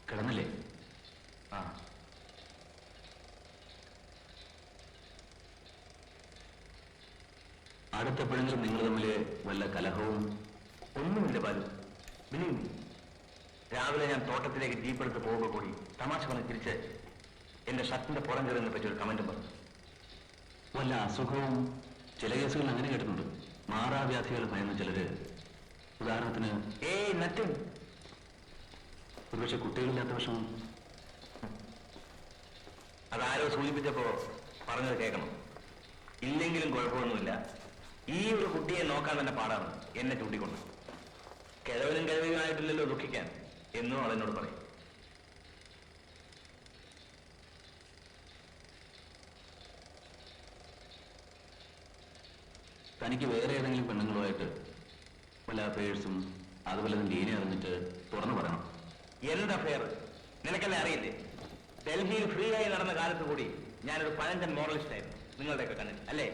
കിടന്നില്ലേ? ആ, അടുത്തെപ്പോഴെങ്കിലും നിങ്ങൾ തമ്മിൽ വല്ല കലഹവും? ഒന്നുമില്ല ബാലു. ബിലീവ് മീ, രാവിലെ ഞാൻ തോട്ടത്തിലേക്ക് ജീപ്പെടുത്ത് പോകുക കൂടി തമാശ പറഞ്ഞ് തിരിച്ച് എന്റെ ഷർട്ടിന്റെ പുറം കയറുന്നതിനെ പറ്റി ഒരു കമന്റും പറഞ്ഞു. വല്ല അസുഖവും? ചില കേസുകൾ അങ്ങനെ കേട്ടിട്ടുണ്ട്. മാറാവ്യാധികൾ ഭയന്ന് ചിലര്. ഉദാഹരണത്തിന് നത്തിങ്. ഒരുപക്ഷെ കുട്ടികളില്ലാത്ത വിഷമം. അതാരോ സൂചിപ്പിച്ചപ്പോ പറഞ്ഞത് കേൾക്കണം. ഇല്ലെങ്കിലും കുഴപ്പമൊന്നുമില്ല, ഈ ഒരു കുട്ടിയെ നോക്കാൻ തന്നെ പാടാണ് എന്നെ ചൂണ്ടിക്കൊണ്ട്. കിഴവനും കിഴവിയുമായിട്ടില്ലല്ലോ ദുഃഖിക്കാൻ എന്നും അവളെന്നോട് പറയും. തനിക്ക് വേറെ ഏതെങ്കിലും പെണ്ണുങ്ങളുമായിട്ട് വല്ല അഫയേഴ്സും അതുപോലെ ഡീനെ അറിഞ്ഞിട്ട് തുറന്നു പറയണം. എന്താ ഫെയർ? നിനക്കെന്നെ അറിയില്ലേ? ഡൽഹിയിൽ ഫ്രീ ആയി നടന്ന കാലത്ത് കൂടി ഞാനൊരു പഴഞ്ചൻ മോറലിസ്റ്റ് ആയിരുന്നു നിങ്ങളുടെയൊക്കെ കണ്ണിൽ, അല്ലേ?